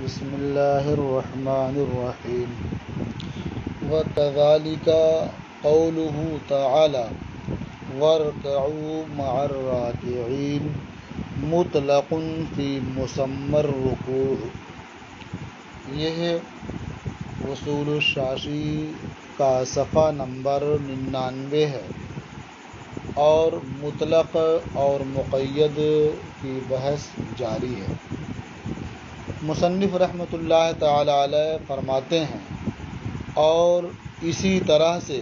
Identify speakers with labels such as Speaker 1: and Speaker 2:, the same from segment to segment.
Speaker 1: بسم اللہ الرحمن الرحیم وَكَذَلِكَ قَوْلُهُ تَعَالَى وَارْكَعُوا مَعَ الرَّاكِعِينَ مطلق فی مسمى الرکوع۔ یہ وصول الشاشی کا صفحہ نمبر 99 ہے اور مطلق اور مقید کی بحث جاری ہے۔ مصنف رحمۃ اللہ تعالی علیہ فرماتے ہیں اور اسی طرح سے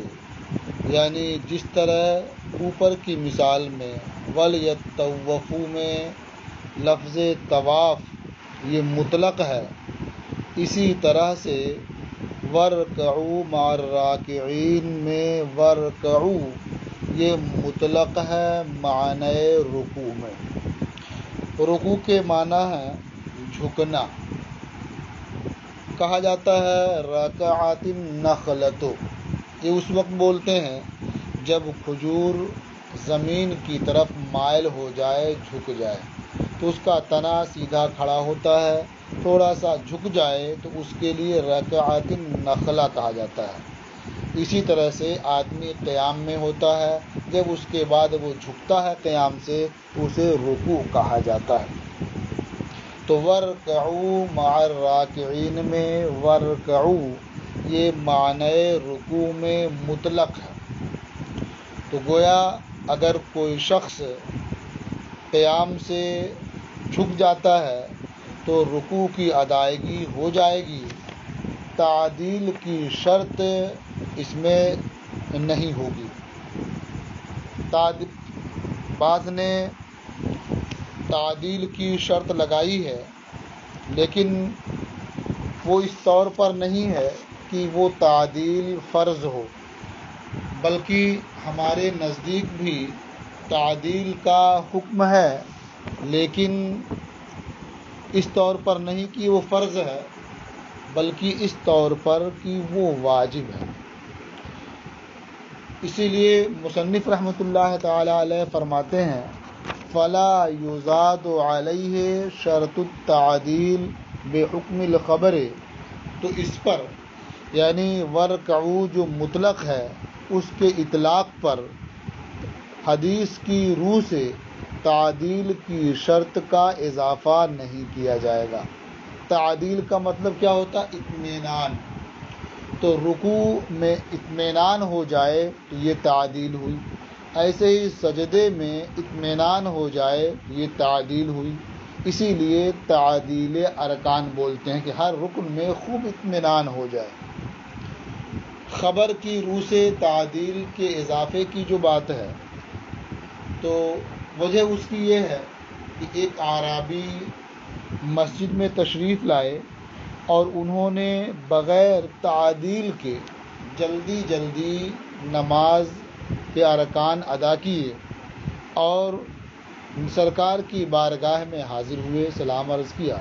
Speaker 1: یعنی جس طرح اوپر کی مثال میں وَلْيَطَّوَّفُوا میں لفظ طواف یہ مطلق ہے، اسی طرح سے وَارْكَعُوا مَعَ الرَّاكِعِينَ میں وَارْكَعُوا یہ مطلق ہے معنی رکوع میں۔ رکوع کے معنی ہے جھکنا، کہا جاتا ہے رکعت النخلۃ، یہ اس وقت بولتے ہیں جب کھجور زمین کی طرف مائل ہو جائے، جھک جائے تو اس کا تنا سیدھا کھڑا ہوتا ہے، تھوڑا سا جھک جائے تو اس کے لیے رکعت النخلہ کہا جاتا ہے۔ اسی طرح سے آدمی قیام میں ہوتا ہے، جب اس کے بعد وہ جھکتا ہے قیام سے اسے رکوع کہا جاتا ہے۔ تو وَارْكَعُوا مَعَ الرَّاكِعِينَ میں وَارْكَعُوا یہ معنی رکوع میں مطلق ہے۔ تو گویا اگر کوئی شخص قیام سے جھک جاتا ہے تو رکوع کی ادائیگی ہو جائے گی، تعدیل کی شرط اس میں نہیں ہوگی۔ بعض نے تعدیل کی شرط لگائی ہے لیکن وہ اس طور پر نہیں ہے کہ وہ تعدیل فرض ہو، بلکہ ہمارے نزدیک بھی تعدیل کا حکم ہے لیکن اس طور پر نہیں کہ وہ فرض ہے، بلکہ اس طور پر کہ وہ واجب ہے۔ اسی لیے مصنف رحمۃ اللہ تعالی علیہ فرماتے ہیں فَلَا يُزَادُ عَلَيْهِ شَرْطُ التَّعْدِيلِ بِحُكْمِ الْخَبَرِ، تو اس پر یعنی وَارْكَعُوا جو مطلق ہے اس کے اطلاق پر حدیث کی روح سے تعدیل کی شرط کا اضافہ نہیں کیا جائے گا۔ تعدیل کا مطلب کیا ہوتا ہے؟ اطمینان۔ تو رکوع میں اطمینان ہو جائے تو یہ تعدیل ہوئی، ایسے ہی سجدے میں اطمینان ہو جائے یہ تعدیل ہوئی۔ اسی لیے تعدیل ارکان بولتے ہیں کہ ہر رکن میں خوب اطمینان ہو جائے۔ خبر کی روح سے تعدیل کے اضافے کی جو بات ہے تو وجہ اس کی یہ ہے کہ ایک اعرابی مسجد میں تشریف لائے اور انہوں نے بغیر تعدیل کے جلدی جلدی نماز کے ارکان ادا کیے اور سرکار کی بارگاہ میں حاضر ہوئے، سلام عرض کیا۔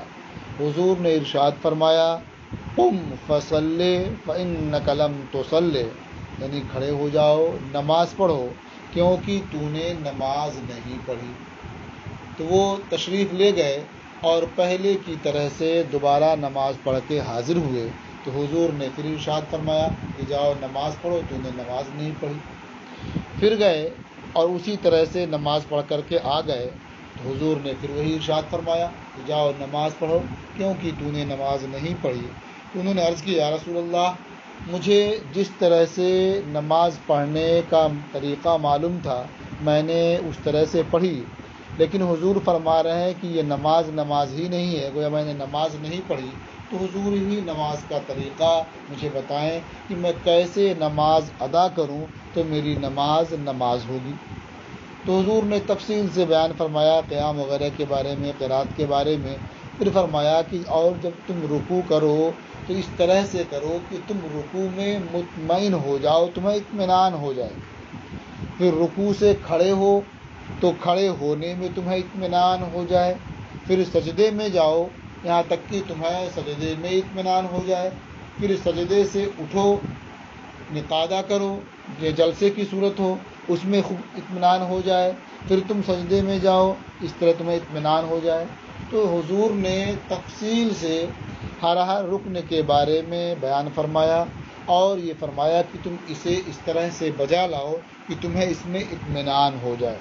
Speaker 1: حضور نے ارشاد فرمایا قم فصلی فإنک لم تصلی، یعنی کھڑے ہو جاؤ نماز پڑھو کیونکہ تو نے نماز نہیں پڑھی۔ تو وہ تشریف لے گئے اور پہلے کی طرح سے دوبارہ نماز پڑھ کے حاضر ہوئے تو حضور نے پھر ارشاد فرمایا کہ جاؤ نماز پڑھو، تو نے نماز نہیں پڑھی۔ پھر گئے اور اسی طرح سے نماز پڑھ کر کے آ گئے تو حضور نے پھر وہی ارشاد فرمایا کہ جاؤ نماز پڑھو کیونکہ تو نے نماز نہیں پڑھی۔ تو انہوں نے عرض کی یا رسول اللہ مجھے جس طرح سے نماز پڑھنے کا طریقہ معلوم تھا میں نے اس طرح سے پڑھی، لیکن حضور فرما رہے ہیں کہ یہ نماز ہی نہیں ہے، گویا میں نے نماز نہیں پڑھی، تو حضور ہی نماز کا طریقہ مجھے بتائیں کہ میں کیسے نماز ادا کروں تو میری نماز ہوگی۔ تو حضور نے تفصیل سے بیان فرمایا قیام وغیرہ کے بارے میں، قرات کے بارے میں، پھر فرمایا کہ اور جب تم رکوع کرو تو اس طرح سے کرو کہ تم رکوع میں مطمئن ہو جاؤ، تمہیں اطمینان ہو جائے۔ پھر رکوع سے کھڑے ہو تو کھڑے ہونے میں تمہیں اطمینان ہو جائے، پھر سجدے میں جاؤ یہاں تک کہ تمہیں سجدے میں اطمینان ہو جائے، پھر سجدے سے اٹھو نقادہ کرو، یہ جلسے کی صورت ہو اس میں خوب اطمینان ہو جائے، پھر تم سجدے میں جاؤ اس طرح تمہیں اطمینان ہو جائے۔ تو تو حضور نے تفصیل سے ہر رکن کے بارے میں بیان فرمایا اور یہ فرمایا کہ تم اسے اس طرح سے بجا لاؤ کہ تمہیں اس میں اطمینان ہو جائے۔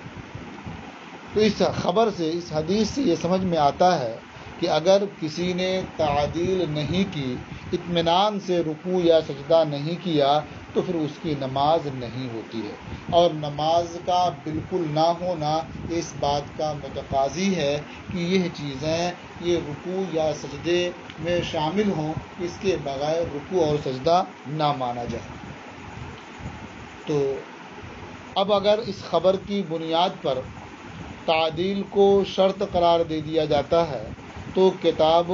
Speaker 1: تو اس خبر سے، اس حدیث سے یہ سمجھ میں آتا ہے کہ اگر کسی نے تعدیل نہیں کی، اطمینان سے رکوع یا سجدہ نہیں کیا، تو پھر اس کی نماز نہیں ہوتی ہے، اور نماز کا بالکل نہ ہونا اس بات کا متقاضی ہے کہ یہ چیزیں، یہ رکوع یا سجدے میں شامل ہوں، اس کے بغیر رکوع اور سجدہ نہ مانا جائے۔ تو اب اگر اس خبر کی بنیاد پر تعدیل کو شرط قرار دے دیا جاتا ہے تو کتاب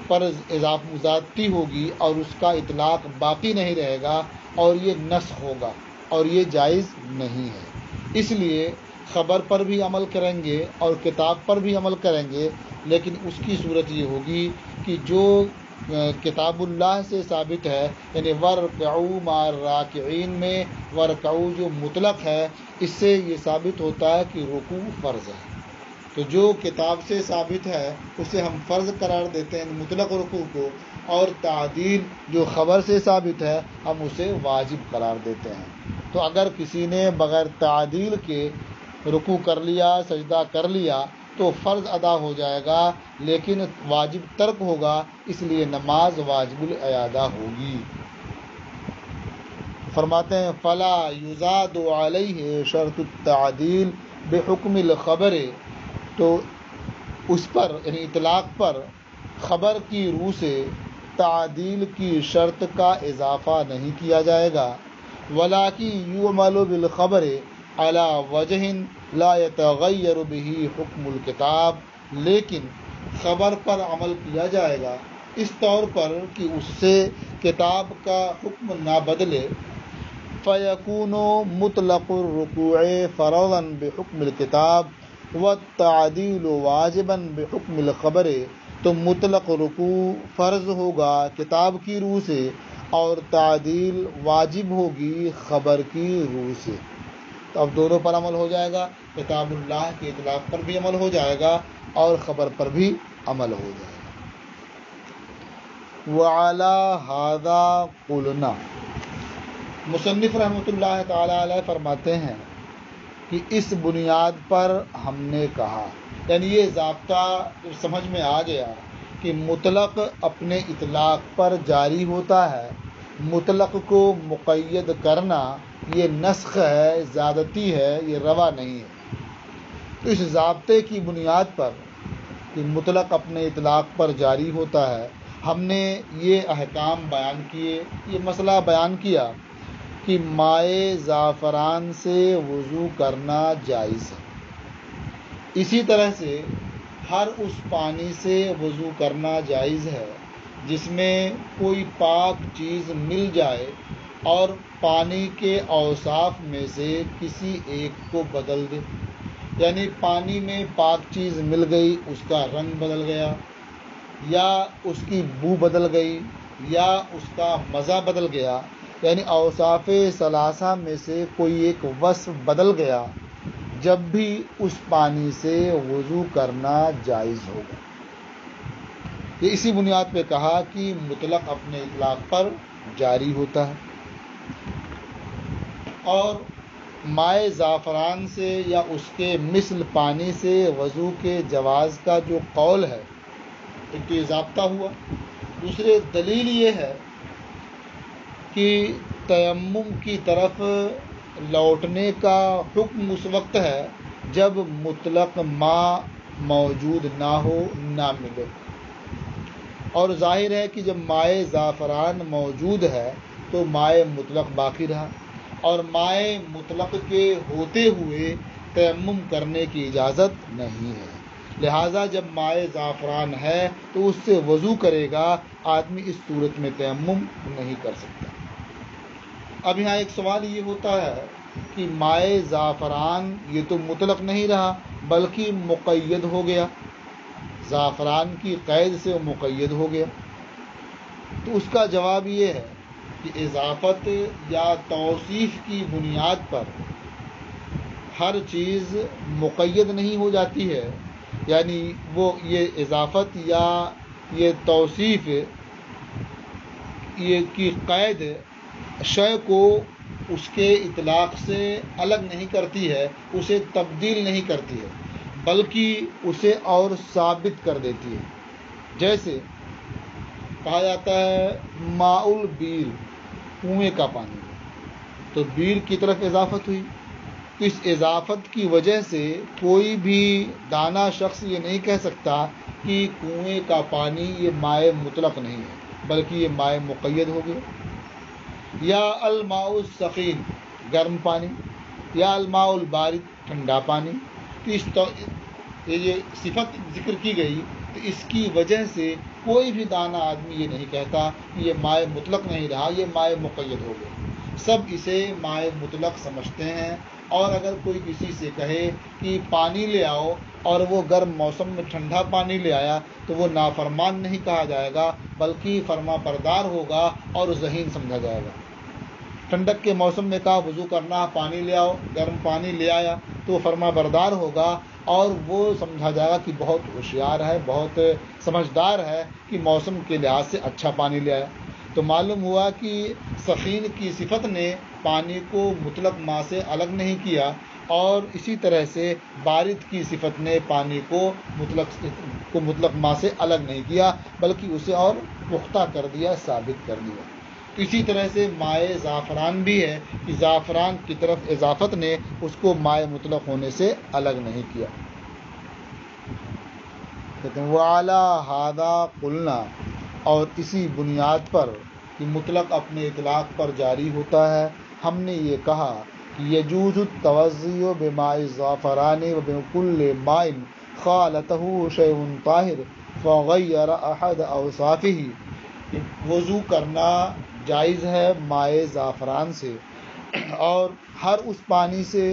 Speaker 1: پر زیادتی ہوگی اور اس کا اطلاق باقی نہیں رہے گا اور یہ نسخ ہوگا اور یہ جائز نہیں ہے۔ اس لیے خبر پر بھی عمل کریں گے اور کتاب پر بھی عمل کریں گے، لیکن اس کی صورت یہ ہوگی کہ جو کتاب اللہ سے ثابت ہے، یعنی وَارْكَعُوا مَعَ الرَّاكِعِينَ میں وَارْكَعُوا جو مطلق ہے، اس سے یہ ثابت ہوتا ہے کہ رکوع فرض ہے۔ تو جو کتاب سے ثابت ہے اسے ہم فرض قرار دیتے ہیں مطلق رکوع کو، اور تعدیل جو خبر سے ثابت ہے ہم اسے واجب قرار دیتے ہیں۔ تو اگر کسی نے بغیر تعدیل کے رکوع کر لیا، سجدہ کر لیا، تو فرض ادا ہو جائے گا لیکن واجب ترک ہوگا، اس لیے نماز واجب الاعادہ ہوگی۔ فرماتے ہیں فلا یزاد علیہ شرط التعدیل بحکم الخبر، تو اس پر یعنی اطلاق پر خبر کی روح سے تعدیل کی شرط کا اضافہ نہیں کیا جائے گا، ولکن یعمل بالخبر علی وجہ لا یتغیر به حکم الکتاب، لیکن خبر پر عمل کیا جائے گا اس طور پر کہ اس سے کتاب کا حکم نہ بدلے، فیکون مطلق الرکوع فرضا بحکم الکتاب والتعدیل واجبا بحکم الخبر، تو مطلق رکوع فرض ہوگا کتاب کی روح سے اور تعدیل واجب ہوگی خبر کی روح سے۔ تو اب دونوں پر عمل ہو جائے گا، کتاب اللہ کے اطلاق پر بھی عمل ہو جائے گا اور خبر پر بھی عمل ہو جائے گا۔ وعلی ھذا قلنا، مصنف رحمۃ اللہ تعالی علیہ فرماتے ہیں کہ اس بنیاد پر ہم نے کہا، یعنی یہ ضابطہ سمجھ میں آ گیا کہ مطلق اپنے اطلاق پر جاری ہوتا ہے، مطلق کو مقید کرنا یہ نسخ ہے، زیادتی ہے، یہ روا نہیں ہے۔ تو اس ضابطے کی بنیاد پر کہ مطلق اپنے اطلاق پر جاری ہوتا ہے، ہم نے یہ احکام بیان کیے، یہ مسئلہ بیان کیا کہ مائع زعفران سے وضو کرنا جائز ہے۔ اسی طرح سے ہر اس پانی سے وضو کرنا جائز ہے جس میں کوئی پاک چیز مل جائے اور پانی کے اوصاف میں سے کسی ایک کو بدل دے، یعنی پانی میں پاک چیز مل گئی، اس کا رنگ بدل گیا یا اس کی بو بدل گئی یا اس کا مزہ بدل گیا، یعنی اوصاف ثلاثہ میں سے کوئی ایک وصف بدل گیا، جب بھی اس پانی سے وضو کرنا جائز ہوگا۔ یہ اسی بنیاد پہ کہا کہ مطلق اپنے اطلاق پر جاری ہوتا ہے، اور مائع زعفران سے یا اس کے مثل پانی سے وضو کے جواز کا جو قول ہے، ایک تو یہ ضابطہ ہوا، دوسرے دلیل یہ ہے کہ تیمم کی طرف لوٹنے کا حکم اس وقت ہے جب مطلق ماء موجود نہ ہو، نہ ملے، اور ظاہر ہے کہ جب مائع زعفران موجود ہے تو مائع مطلق باقی رہا، اور مائع مطلق کے ہوتے ہوئے تیمم کرنے کی اجازت نہیں ہے، لہٰذا جب مائع زعفران ہے تو اس سے وضو کرے گا، آدمی اس صورت میں تیمم نہیں کر سکتا۔ اب یہاں ایک سوال یہ ہوتا ہے کہ مائع زعفران یہ تو مطلق نہیں رہا بلکہ مقید ہو گیا، زعفران کی قید سے وہ مقید ہو گیا، تو اس کا جواب یہ ہے کہ اضافت یا توصیف کی بنیاد پر ہر چیز مقید نہیں ہو جاتی ہے، یعنی وہ یہ اضافت یا یہ توصیف یہ کی قید شے کو اس کے اطلاق سے الگ نہیں کرتی ہے، اسے تبدیل نہیں کرتی ہے، بلکہ اسے اور ثابت کر دیتی ہے۔ جیسے کہا جاتا ہے ماء البیر، کنویں کا پانی، تو بیر کی طرف اضافت ہوئی، تو اس اضافت کی وجہ سے کوئی بھی دانا شخص یہ نہیں کہہ سکتا کہ کنویں کا پانی یہ مائع مطلق نہیں ہے، بلکہ یہ مائع مقید ہو گیا۔ یا الماء السخین، گرم پانی، یا الماء البارد، ٹھنڈا پانی، تو یہ صفت ذکر کی گئی، تو اس کی وجہ سے کوئی بھی دانا آدمی یہ نہیں کہتا کہ یہ مائع مطلق نہیں رہا، یہ مائع مقید ہو گیا۔ سب اسے مائع مطلق سمجھتے ہیں، اور اگر کوئی کسی سے کہے کہ پانی لے آؤ اور وہ گرم موسم میں ٹھنڈا پانی لے آیا تو وہ نافرمان نہیں کہا جائے گا، بلکہ فرما بردار ہوگا اور ذہین سمجھا جائے گا۔ ٹھنڈک کے موسم میں کہا وضو کرنا، پانی لے آؤ، گرم پانی لے آیا تو وہ فرما بردار ہوگا اور وہ سمجھا جائے گا کہ بہت ہوشیار ہے، بہت سمجھدار ہے کہ موسم کے لحاظ سے اچھا پانی لے آیا۔ تو معلوم ہوا کہ سخین کی صفت نے پانی کو مطلق ماء سے الگ نہیں کیا، اور اسی طرح سے بارد کی صفت نے پانی کو مطلق ماء سے الگ نہیں کیا، بلکہ اسے اور پختہ کر دیا، ثابت کر دیا۔ اسی طرح سے مائع زعفران بھی ہے کہ زعفران کی طرف اضافت نے اس کو مائع مطلق ہونے سے الگ نہیں کیا۔ کہتے ہیں وَعَلَىٰ هَٰذَا قُلْنَا، اور اسی بنیاد پر کہ مطلق اپنے اطلاق پر جاری ہوتا ہے، ہم نے یہ کہا کہ يَجُوزُ التَّوَضُّؤُ بِمَاءِ الزَّعْفَرَانِ وَبِكُلِّ مَاءٍ خَالَطَهُ شَيْءٌ طَاهِرٌ فَغَيَّرَ أَحَدَ أَوْصَافِهِ، وضو کرنا جائز ہے مائع زعفران سے اور ہر اس پانی سے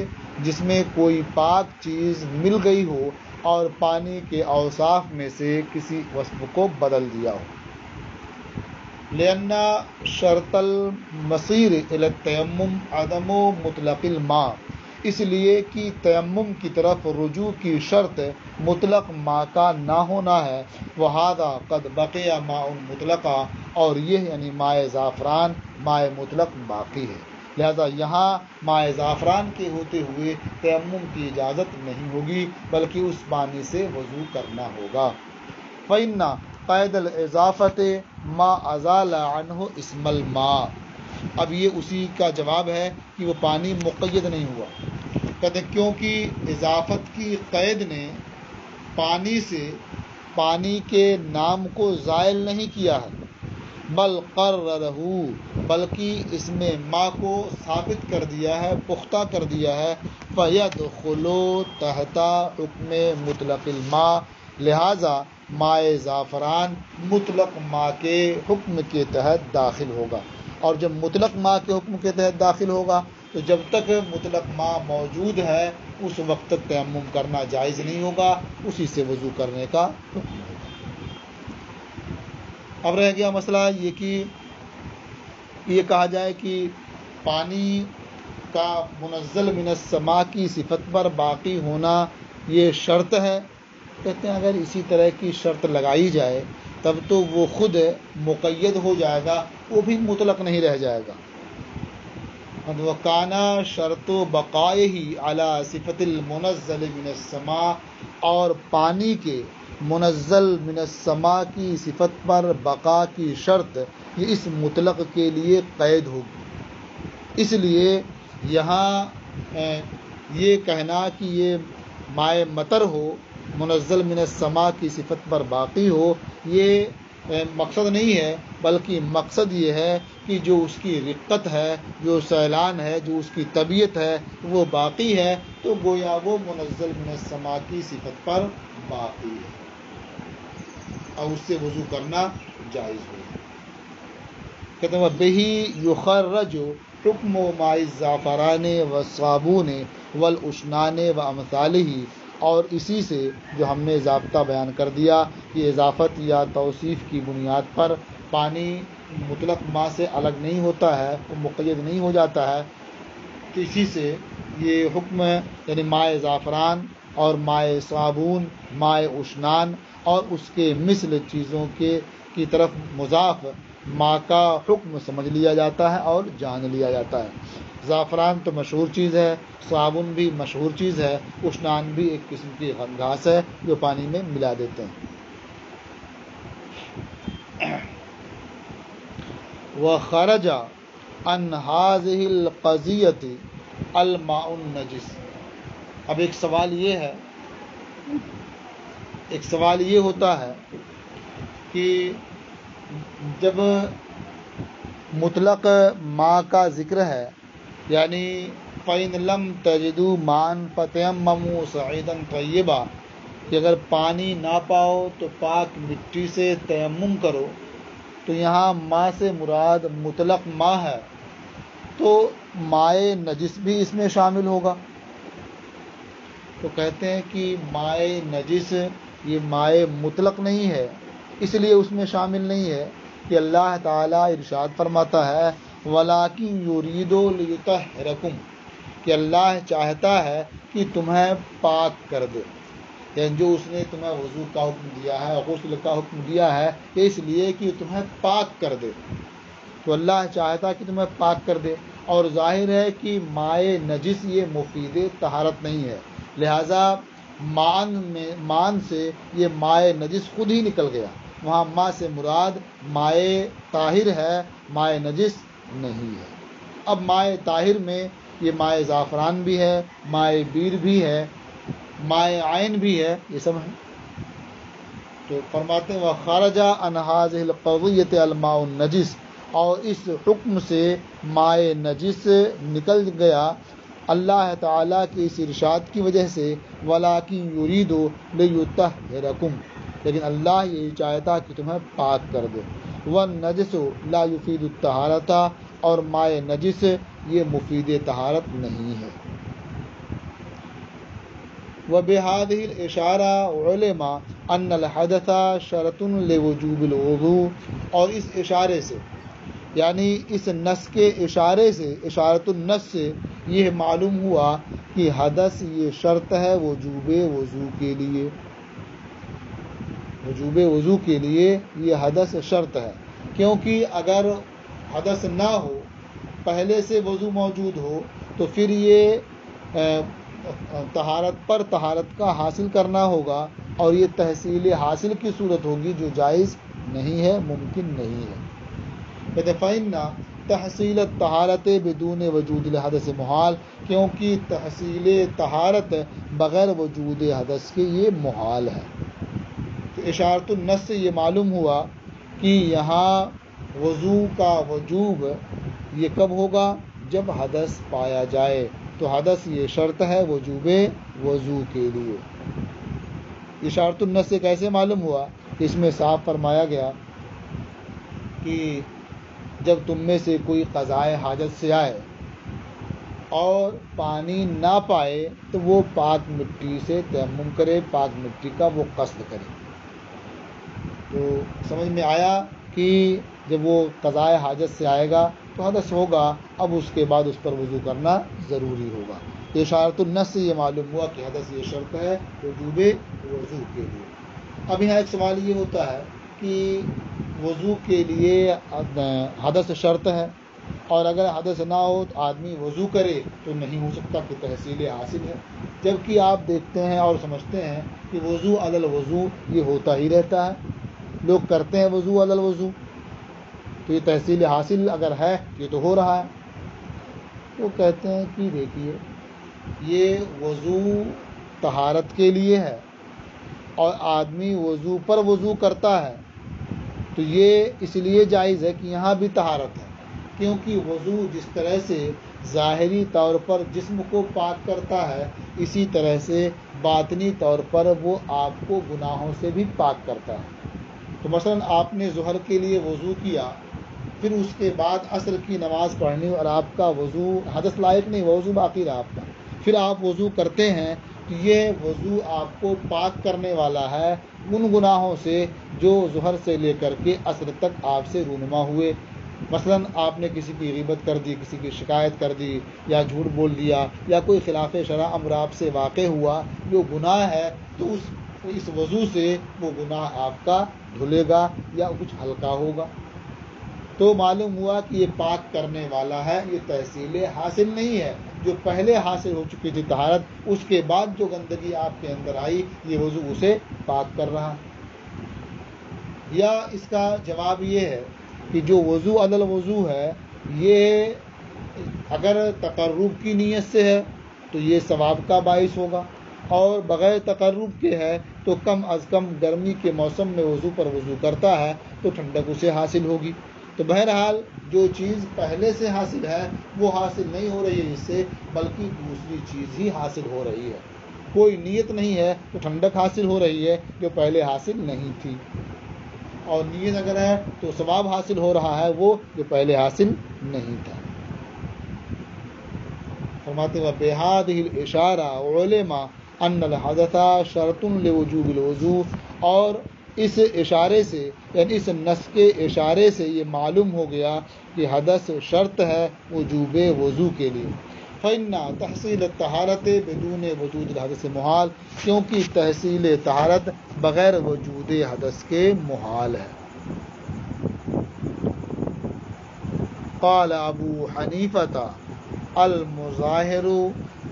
Speaker 1: جس میں کوئی پاک چیز مل گئی ہو اور پانی کے اوصاف میں سے کسی وصف کو بدل دیا ہو۔ لِأَنَّ شَرْطَ الْمَصِيرِ إِلَى التَّيَمُّمِ عَدَمُ مُطْلَقِ الْمَاءِ، اس لیے کہ تیمم کی طرف رجوع کی شرط مطلق ماء کا نہ ہونا ہے۔ وَهَذَا قَدْ بَقِيَ مَاءٌ مُطْلَقًا، اور یہ یعنی مائع زعفران مائع مطلق باقی ہے، لہذا یہاں مائع زعفران کے ہوتے ہوئے تیمم کی اجازت نہیں ہوگی، بلکہ اس پانی سے وضو کرنا ہوگا۔ فَإِنَّ قید الاضافت ما ازال عنہ اسم الماء، اب یہ اسی کا جواب ہے کہ وہ پانی مقید نہیں ہوا۔ کہتے ہیں کیونکہ اضافت کی قید نے پانی سے پانی کے نام کو زائل نہیں کیا ہے، بل قررہ، بلکہ اس میں ماء کو ثابت کر دیا ہے، پختہ کر دیا ہے۔ فَيَدْخُلُ تحت حکم مطلق الماء، لہذا مائع زعفران مطلق ماء کے حکم کے تحت داخل ہوگا، اور جب مطلق ماء کے حکم کے تحت داخل ہوگا تو جب تک مطلق ماء موجود ہے اس وقت تک تیمم کرنا جائز نہیں ہوگا، اسی سے وضو کرنے کا حکم ہوگا۔ اب رہ گیا مسئلہ یہ کہ یہ کہا جائے کہ پانی کا منزل من السماء کی صفت پر باقی ہونا یہ شرط ہے۔ کہتے ہیں اگر اسی طرح کی شرط لگائی جائے تب تو وہ خود مقید ہو جائے گا، وہ بھی مطلق نہیں رہ جائے گا۔ وَكَانَ شَرْطُ بَقَائِهِ عَلَى صِفَةِ الْمُنَزَّلِ مِنَ السَّمَاءِ، اور پانی کے منزل من السماء کی صفت پر بقا کی شرط یہ اس مطلق کے لیے قید ہوگی۔ اس لیے یہاں یہ کہنا کہ یہ مائع مطر ہو، منزل من السماء کی صفت پر باقی ہو، یہ مقصد نہیں ہے، بلکہ مقصد یہ ہے کہ جو اس کی رقت ہے، جو سیلان ہے، جو اس کی طبیعت ہے وہ باقی ہے، تو گویا وہ منزل من السماء کی صفت پر باقی ہے اور اس سے وضو کرنا جائز ہو۔ کہتے ہیں بِهِ يُخَرَّجُ حُکْمُ مَاءِ الزَّعْفَرَانِ وَالصَّابُونِ وَالْأُشْنَانِ وَأَمْثَالِهِ، اور اسی سے جو ہم نے ضابطہ بیان کر دیا کہ اضافت یا توصیف کی بنیاد پر پانی مطلق ماء سے الگ نہیں ہوتا ہے، وہ مقید نہیں ہو جاتا ہے، تو اسی سے یہ حکم یعنی مائع زعفران اور مائع صابون، مائع اشنان اور اس کے مثل چیزوں کی طرف مضاف ماں کا حکم سمجھ لیا جاتا ہے اور جان لیا جاتا ہے۔ زعفران تو مشہور چیز ہے، صابن بھی مشہور چیز ہے، اشنان بھی ایک قسم کی گھاس ہے جو پانی میں ملا دیتے ہیں۔ وخرج عن هذه القضية الماء النجس۔ اب ایک سوال یہ ہوتا ہے کہ جب مطلق ماء کا ذکر ہے، یعنی فَإِن لَمْ تَجِدُوا مَاءً فَتَيَمَّمُوا صَعِيدًا طَيِّبًا، کہ اگر پانی نہ پاؤ تو پاک مٹی سے تیمم کرو، تو یہاں ماء سے مراد مطلق ماء ہے، تو مائع نجس بھی اس میں شامل ہوگا۔ تو کہتے ہیں کہ مائع نجس یہ مائع مطلق نہیں ہے، اس لیے اس میں شامل نہیں ہے کہ اللہ تعالیٰ ارشاد فرماتا ہے وَلَٰكِن يُرِيدُ لِيُطَهِّرَكُمْ، کہ اللہ چاہتا ہے کہ تمہیں پاک کر دے، یعنی جو اس نے تمہیں وضو کا حکم دیا ہے، غسل کا حکم دیا ہے، اس لیے کہ تمہیں پاک کر دے۔ تو اللہ چاہتا ہے کہ تمہیں پاک کر دے، اور ظاہر ہے کہ مائع نجس یہ مفید طہارت نہیں ہے، لہٰذا مان سے یہ مائع نجس خود ہی نکل گیا، وہاں ماء سے مراد مائع طاہر ہے، مائع نجس نہیں ہے۔ اب مائع طاہر میں یہ مائع زعفران بھی ہے، مائع بیر بھی ہے، مائع عین بھی ہے، یہ سب ہیں۔ تو فرماتے ہیں وَخَرَجَ عَنْ هَٰذِهِ الْقَضِيَّةِ الْمَاءُ النَّجِسُ، اور اس حکم سے مائع نجس نکل گیا اللہ تعالیٰ کے اس ارشاد کی وجہ سے وَلَٰكِن يُرِيدُ لِيُطَهِّرَكُمْ، لیکن اللہ یہ چاہتا کہ تمہیں پاک کر دے۔ وَالنَّجْسُ لَا يُفِيدُ الطَّهَارَةَ، اور مائع نجس یہ مفید طہارت نہیں ہے۔ وَبِهَٰذِهِ الْإِشَارَةِ عُلِمَ أَنَّ الْحَدَثَ شَرْطٌ لِوُجُوبِ الْوُضُوءِ، اور اس اشارے سے، یعنی اس نص کے اشارے سے، اشارۃ النص سے یہ معلوم ہوا کہ حدث یہ شرط ہے وجوب وضو کے لیے، وجوب وضو کے لیے یہ حدث شرط ہے، کیونکہ اگر حدث نہ ہو، پہلے سے وضو موجود ہو، تو پھر یہ طہارت پر طہارت کا حاصل کرنا ہوگا، اور یہ تحصیل حاصل کی صورت ہوگی جو جائز نہیں ہے، ممکن نہیں ہے۔ فَإِنَّ تحصیل الطہارت بدون وجود الحدث محال، کیونکہ تحصیل طہارت بغیر وجود حدث کے یہ محال ہے۔ تو اشارۃ النص سے یہ معلوم ہوا کہ یہاں وضو کا وجوب یہ کب ہوگا؟ جب حدث پایا جائے، تو حدث یہ شرط ہے وجوب وضو کے لیے۔ اشارۃ النص سے کیسے معلوم ہوا؟ اس میں صاف فرمایا گیا کہ جب تم میں سے کوئی قضائے حاجت سے آئے اور پانی نہ پائے، تو وہ پاک مٹی سے تیمم کرے، پاک مٹی کا وہ قصد کرے۔ تو سمجھ میں آیا کہ جب وہ قضائے حاجت سے آئے گا تو حدث ہوگا، اب اس کے بعد اس پر وضو کرنا ضروری ہوگا۔ اشارۃ النص سے یہ معلوم ہوا کہ حدث یہ شرط ہے وجوب وضو کے لیے۔ اب یہاں ایک سوال یہ ہوتا ہے کہ وضو کے لیے حدث شرط ہے، اور اگر حدث نہ ہو تو آدمی وضو کرے تو نہیں ہو سکتا کہ تحصیل حاصل ہے، جبکہ آپ دیکھتے ہیں اور سمجھتے ہیں کہ وضو علی الوضو یہ ہوتا ہی رہتا ہے، لوگ کرتے ہیں وضو علی الوضو، تو یہ تحصیل حاصل اگر ہے یہ تو ہو رہا ہے۔ وہ کہتے ہیں کہ دیکھیے یہ وضو طہارت کے لیے ہے، اور آدمی وضو پر وضو کرتا ہے، تو یہ اس لیے جائز ہے کہ یہاں بھی طہارت ہے، کیونکہ وضو جس طرح سے ظاہری طور پر جسم کو پاک کرتا ہے، اسی طرح سے باطنی طور پر وہ آپ کو گناہوں سے بھی پاک کرتا ہے۔ تو مثلا آپ نے ظہر کے لیے وضو کیا، پھر اس کے بعد عصر کی نماز پڑھنی، اور آپ کا وضو حدث لائق نہیں، وضو باقی رہا آپ کا، پھر آپ وضو کرتے ہیں، تو یہ وضو آپ کو پاک کرنے والا ہے ان گناہوں سے جو ظہر سے لے کر کے عصر تک آپ سے رونما ہوئے۔ مثلا آپ نے کسی کی غیبت کر دی، کسی کی شکایت کر دی، یا جھوٹ بول دیا، یا کوئی خلاف شرع امر آپ سے واقع ہوا جو گناہ ہے، تو اس وضو سے وہ گناہ آپ کا دھلے گا یا کچھ ہلکا ہوگا۔ تو معلوم ہوا کہ یہ پاک کرنے والا ہے، یہ تحصیل حاصل نہیں ہے۔ جو پہلے حاصل ہو چکی تھی طہارت، اس کے بعد جو گندگی آپ کے اندر آئی، یہ وضو اسے پاک کر رہا۔ یا اس کا جواب یہ ہے کہ جو وضو علی الوضو ہے، یہ اگر تقرب کی نیت سے ہے تو یہ ثواب کا باعث ہوگا، اور بغیر تقرب کے ہے تو کم از کم گرمی کے موسم میں وضو پر وضو کرتا ہے تو ٹھنڈک اسے حاصل ہوگی۔ تو بہرحال جو چیز پہلے سے حاصل ہے وہ حاصل نہیں ہو رہی ہے اس سے، بلکہ دوسری چیز ہی حاصل ہو رہی ہے۔ کوئی نیت نہیں ہے تو ٹھنڈک حاصل ہو رہی ہے جو پہلے حاصل نہیں تھی، اور نیت اگر ہے تو ثواب حاصل ہو رہا ہے وہ جو پہلے حاصل نہیں تھا۔ فرماتے ہیں بِهَذِهِ الْإِشَارَةِ عُلِمَ أَنَّ الْحَدَثَ شَرْطٌ لِوُجُوبِ الْوُضُوءِ، اور اس اشارے سے، یعنی اس نص کے اشارے سے یہ معلوم ہو گیا کہ حدث شرط ہے وجوب وضو کے لیے۔ فَإِنَّ تَحْصِيلَ الطَّهَارَةِ بِدُونِ وُجُودِ الْحَدَثِ محال، کیونکہ تحصیل طہارت بغیر وجود حدث کے محال ہے۔ قال ابو حنیفہ المظاہر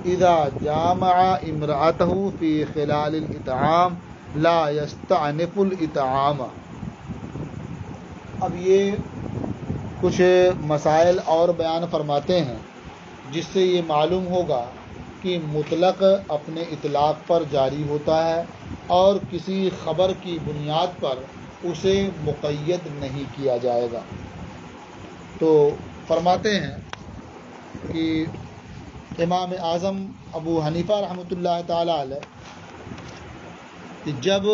Speaker 1: اذا جامع امرأته في خلال الاطعام لا يستعنف الاطعام۔ اب یہ کچھ مسائل اور بیان فرماتے ہیں جس سے یہ معلوم ہوگا کہ مطلق اپنے اطلاق پر جاری ہوتا ہے اور کسی خبر کی بنیاد پر اسے مقید نہیں کیا جائے گا۔ تو فرماتے ہیں کہ امام اعظم ابو حنیفہ رحمۃ اللہ تعالی علیہ کہ جب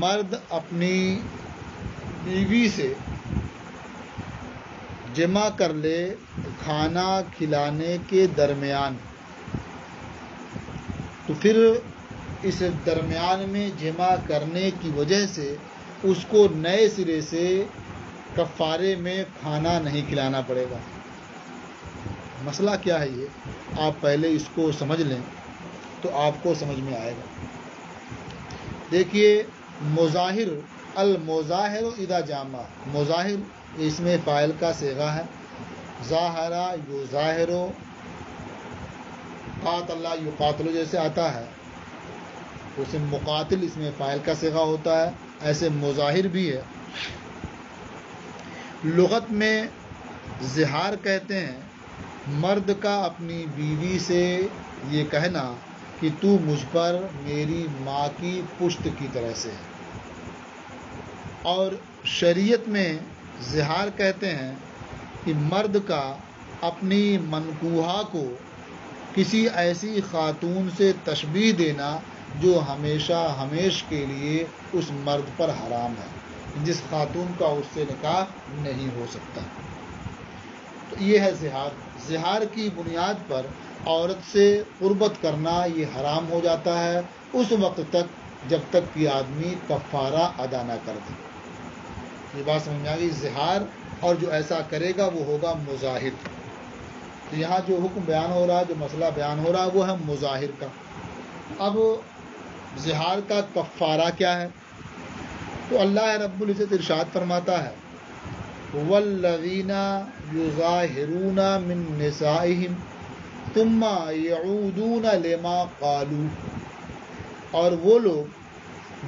Speaker 1: مرد اپنی بیوی سے جمع کر لے کھانا کھلانے کے درمیان، تو پھر اس درمیان میں جمع کرنے کی وجہ سے اس کو نئے سرے سے کفارے میں کھانا نہیں کھلانا پڑے گا۔ مسئلہ کیا ہے یہ آپ پہلے اس کو سمجھ لیں تو آپ کو سمجھ میں آئے گا۔ دیکھیے مظاہر، المظاہر اذا جامع، مظاہر اس میں فاعل کا صیغہ ہے، ظاہرہ یظاہر، قاتل یقاتل جیسے آتا ہے، اسے مقاتل اس میں فاعل کا صیغہ ہوتا ہے، ایسے مظاہر بھی ہے۔ لغت میں زہار کہتے ہیں مرد کا اپنی بیوی سے یہ کہنا کہ تو مجھ پر میری ماں کی پشت کی طرح سے ہے، اور شریعت میں زہار کہتے ہیں کہ مرد کا اپنی منکوحہ کو کسی ایسی خاتون سے تشبیہ دینا جو ہمیشہ ہمیش کے لیے اس مرد پر حرام ہے، جس خاتون کا اس سے نکاح نہیں ہو سکتا۔ تو یہ ہے زہار۔ زہار کی بنیاد پر عورت سے قربت کرنا یہ حرام ہو جاتا ہے اس وقت تک جب تک کہ آدمی کفارہ ادا نہ کر دے۔ یہ بات سمجھ میں آ گئی؟ زہار، اور جو ایسا کرے گا وہ ہوگا مظاہر۔ تو یہاں جو حکم بیان ہو رہا ہے، جو مسئلہ بیان ہو رہا ہے، وہ ہے مظاہر کا۔ اب زہار کا کفارہ کیا ہے؟ تو اللہ رب العزت ارشاد فرماتا ہے والذین یظاہرون من نسائہم ثم یعودون لما قالوا، اور وہ لوگ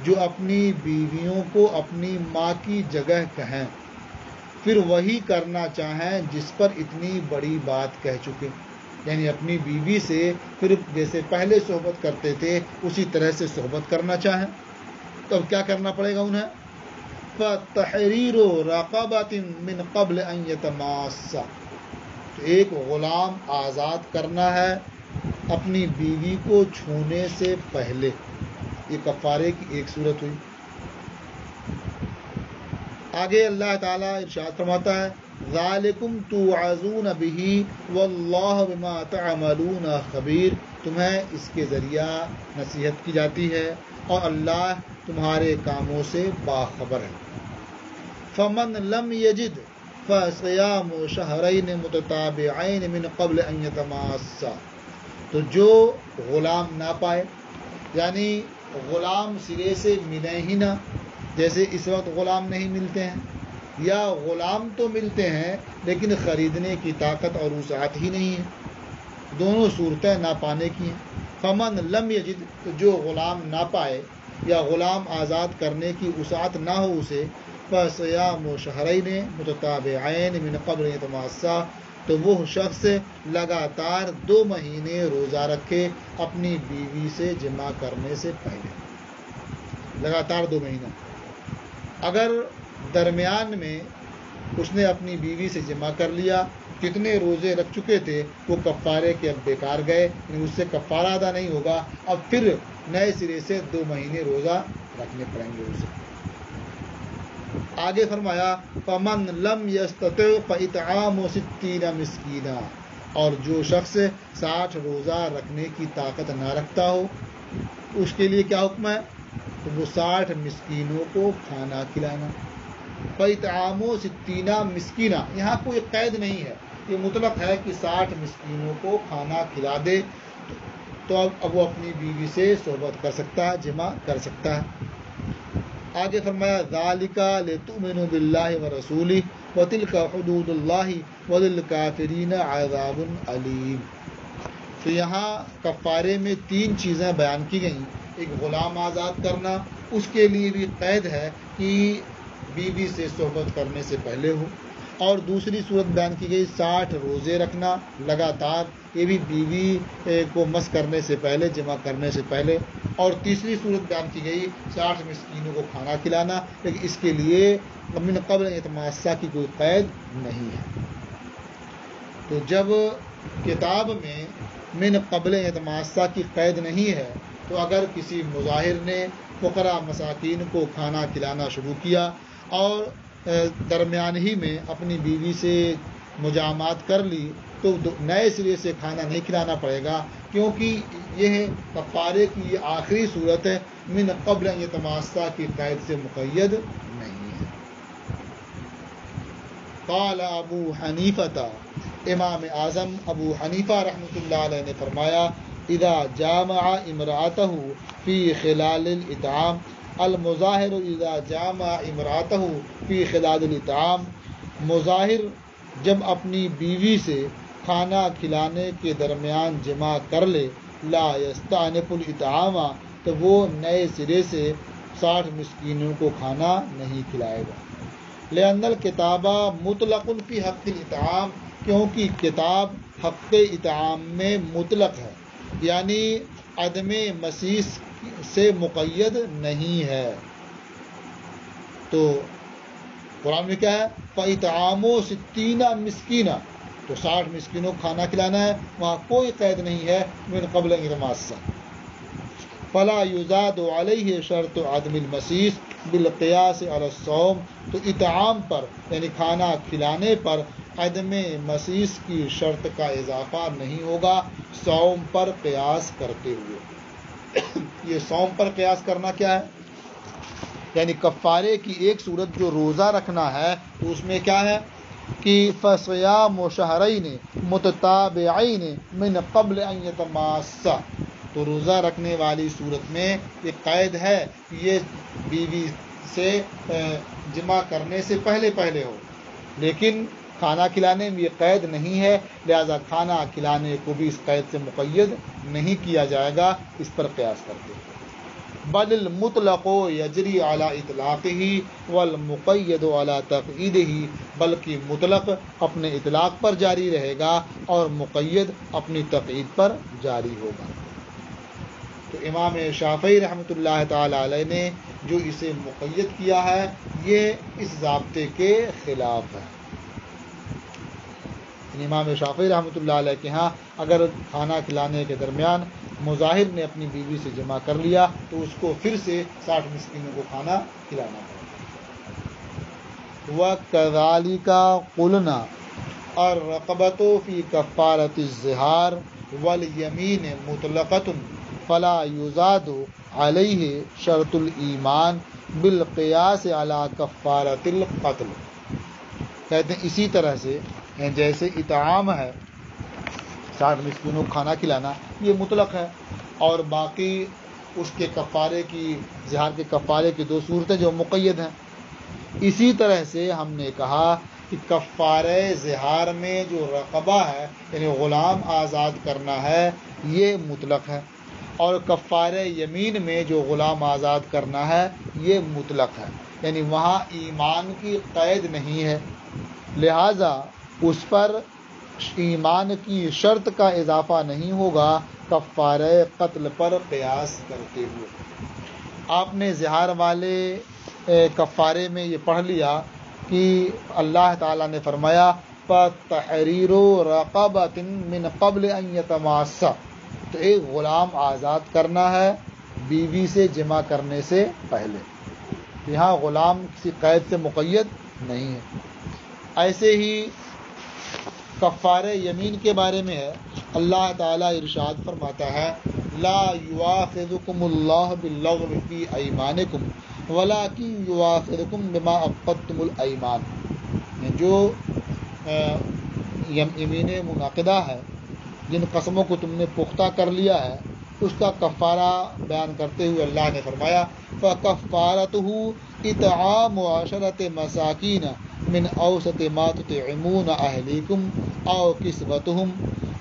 Speaker 1: جو اپنی بیویوں کو اپنی ماں کی جگہ کہیں پھر وہی کرنا چاہیں جس پر اتنی بڑی بات کہہ چکے، یعنی اپنی بیوی سے پھر جیسے پہلے صحبت کرتے تھے اسی طرح سے صحبت کرنا چاہیں، تو اب کیا کرنا پڑے گا انہیں؟ فَتَحْرِيرُ رَقَبَةٍ مِّن قَبْلِ أَن يَتَمَاسَّا، تو ایک غلام آزاد کرنا ہے اپنی بیوی کو چھونے سے پہلے۔ یہ کفارے کی ایک صورت ہوئی۔ آگے اللہ تعالیٰ ارشاد فرماتا ہے ذَلِكُمْ تُوعَظُونَ بِهِ وَاللَّهُ بِمَا تَعْمَلُونَ خَبِيرٌ، تمہیں اس کے ذریعہ نصیحت کی جاتی ہے اور اللہ تمہارے کاموں سے باخبر ہے۔ فَمَن لَمْ يَجِدْ، فصیام شہرین متتابعین من قبل ان یتماسا، تو جو غلام نہ پائے، یعنی غلام سرے سے ملے ہی نہ، جیسے اس وقت غلام نہیں ملتے ہیں، یا غلام تو ملتے ہیں لیکن خریدنے کی طاقت اور وسعت ہی نہیں ہے، دونوں صورتیں نہ پانے کی ہیں۔ فمن لم یجد، تو جو غلام نہ پائے یا غلام آزاد کرنے کی وسعت نہ ہو اسے، فصیام شہرین متتابعین من قبل یتماسا، تو وہ شخص لگاتار 2 مہینے روزہ رکھے اپنی بیوی سے جمع کرنے سے پہلے، لگاتار 2 مہینہ۔ اگر درمیان میں اس نے اپنی بیوی سے جمع کر لیا، کتنے روزے رکھ چکے تھے وہ کفارے کے اب بیکار گئے، یعنی اس سے کفارہ ادا نہیں ہوگا، اب پھر نئے سرے سے 2 مہینے روزہ رکھنے پڑیں گے اسے۔ آگے فرمایا فمن لم یستطع فاطعام 60 مسکینا، اور جو شخص 60 روزہ رکھنے کی طاقت نہ رکھتا ہو اس کے لیے کیا حکم ہے؟ تو وہ 60 مسکینوں کو کھانا کھلانا۔ فاطعام 60 مسکینا، یہاں کوئی قید نہیں ہے، یہ مطلق ہے کہ 60 مسکینوں کو کھانا کھلا دے تو اب وہ اپنی بیوی سے صحبت کر سکتا ہے، جمع کر سکتا ہے۔ آگے فرمایا ذالک لتؤمنوا باللہ ورسولہ وتلک حدود اللہ وللکافرین عذاب علیم۔ تو یہاں کفارے میں 3 چیزیں بیان کی گئیں، ایک غلام آزاد کرنا، اس کے لیے بھی قید ہے کہ بیوی سے صحبت کرنے سے پہلے ہو، اور دوسری صورت بیان کی گئی 60 روزے رکھنا لگاتار، یہ بھی بیوی کو مس کرنے سے پہلے، جمع کرنے سے پہلے، اور تیسری صورت بیان کی گئی 60 مسکینوں کو کھانا کھلانا، لیکن اس کے لیے من قبل یتماسا کی کوئی قید نہیں ہے۔ تو جب کتاب میں من قبل یتماسا کی قید نہیں ہے تو اگر کسی مظاہر نے فقراء مساکین کو کھانا کھلانا شروع کیا اور درمیان ہی میں اپنی بیوی سے مجامعات کر لی تو نئے سرے سے کھانا نہیں کھلانا پڑے گا، کیونکہ یہ کفارے کی یہ آخری صورت ہے، من قبل یتماسا کی قید سے مقید نہیں ہے۔ قال ابو حنیفہ، امام اعظم ابو حنیفہ رحمۃ اللہ علیہ نے فرمایا اذا جامع امرأتہ فی خلال الاطعام، المظاہر اذا جامع امرأتہ فی خلال الاطعام، مظاہر جب اپنی بیوی سے کھانا کھلانے کے درمیان جمع کر لے، لا یستأنف الاطعام، تو وہ نئے سرے سے 60 مسکینوں کو کھانا نہیں کھلائے گا۔ لأن الکتاب مطلق فی حق الاطعام، کیونکہ کتاب حق اطعام میں مطلق ہے، یعنی عدم مسیس سے مقید نہیں ہے۔ تو قرآن میں کیا ہے؟ فاطعام 60 مسکینا، تو 60 مسکینوں کو کھانا کھلانا ہے، وہاں کوئی قید نہیں ہے من قبل یتماسا۔ فلا یزاد علیہ شرط عدم المسیس بالقیاس علی الصوم، تو اطعام پر یعنی کھانا کھلانے پر عدم مسیس کی شرط کا اضافہ نہیں ہوگا صوم پر قیاس کرتے ہوئے۔ یہ صوم پر قیاس کرنا کیا ہے؟ یعنی کفارے کی ایک صورت جو روزہ رکھنا ہے اس میں کیا ہے کہ فصیام شہرین متتابعین من قبل ان یتماسا، تو روزہ رکھنے والی صورت میں یہ قید ہے کہ یہ بیوی سے جمع کرنے سے پہلے ہو، لیکن کھانا کھلانے میں یہ قید نہیں ہے، لہذا کھانا کھلانے کو بھی اس قید سے مقید نہیں کیا جائے گا اس پر قیاس کرتے ہیں۔ بل المطلق یجری علی اطلاقہ والمقید علی تقییدہ، بلکہ مطلق اپنے اطلاق پر جاری رہے گا اور مقید اپنی تقیید پر جاری ہوگا۔ تو امام شافعی رحمۃ اللہ تعالی علیہ نے جو اسے مقید کیا ہے یہ اس ضابطے کے خلاف ہے۔ امام شافعی رحمۃ اللہ علیہ کے ہاں اگر کھانا کھلانے کے درمیان مظاہر نے اپنی بیوی سے جمع کر لیا تو اس کو پھر سے 60 مسکینوں کو کھانا کھلانا پڑے۔ وَكَذَلِكَ قُلْنَا الرَّقَبَةُ فِي كَفَّارَةِ الظِّهَارِ وَالْيَمِينِ مُطْلَقَةٌ فَلَا يُزَادُ عَلَيْهِ شَرْطُ الْإِيمَانِ بِالْقِيَاسِ عَلَى كَفَّارَةِ الْقَتْلِ۔ کہتے ہیں اسی طرح سے جیسے اطعام ہے 60 مسکینوں کو کھانا کھلانا یہ مطلق ہے، اور باقی اس کے کفارے کی زہار کے کفارے کی 2 صورتیں جو مقید ہیں۔ اسی طرح سے ہم نے کہا کہ کفارہ زہار میں جو رقبہ ہے یعنی غلام آزاد کرنا ہے یہ مطلق ہے، اور کفارہ یمین میں جو غلام آزاد کرنا ہے یہ مطلق ہے، یعنی وہاں ایمان کی قید نہیں ہے، لہٰذا اس پر ایمان کی شرط کا اضافہ نہیں ہوگا کفارہ قتل پر قیاس کرتے ہوئے۔ آپ نے زہار والے کفارے میں یہ پڑھ لیا کہ اللہ تعالیٰ نے فرمایا فَتَحْرِيرُ رَقَبَةٍ مِّن قَبْلِ أَن يَتَمَاسَّا، تو ایک غلام آزاد کرنا ہے بیوی سے جمع کرنے سے پہلے، یہاں غلام کسی قید سے مقید نہیں ہے۔ ایسے ہی کفارہ یمین کے بارے میں ہے، اللہ تعالیٰ ارشاد فرماتا ہے لا یؤاخذکم اللہ باللغو فی ایمانکم ولکن یؤاخذکم بما عقدتم الایمان، جو یمین منعقدہ ہے، جن قسموں کو تم نے پختہ کر لیا ہے، اس کا کفارہ بیان کرتے ہوئے اللہ نے فرمایا فَكَفَّارَتُهُ إِطْعَامُ 10 مَسَاكِينَ مِنْ أَوْسَطِ مَا تُطْعِمُونَ أَهْلِيكُمْ أَوْ كِسْوَتُهُمْ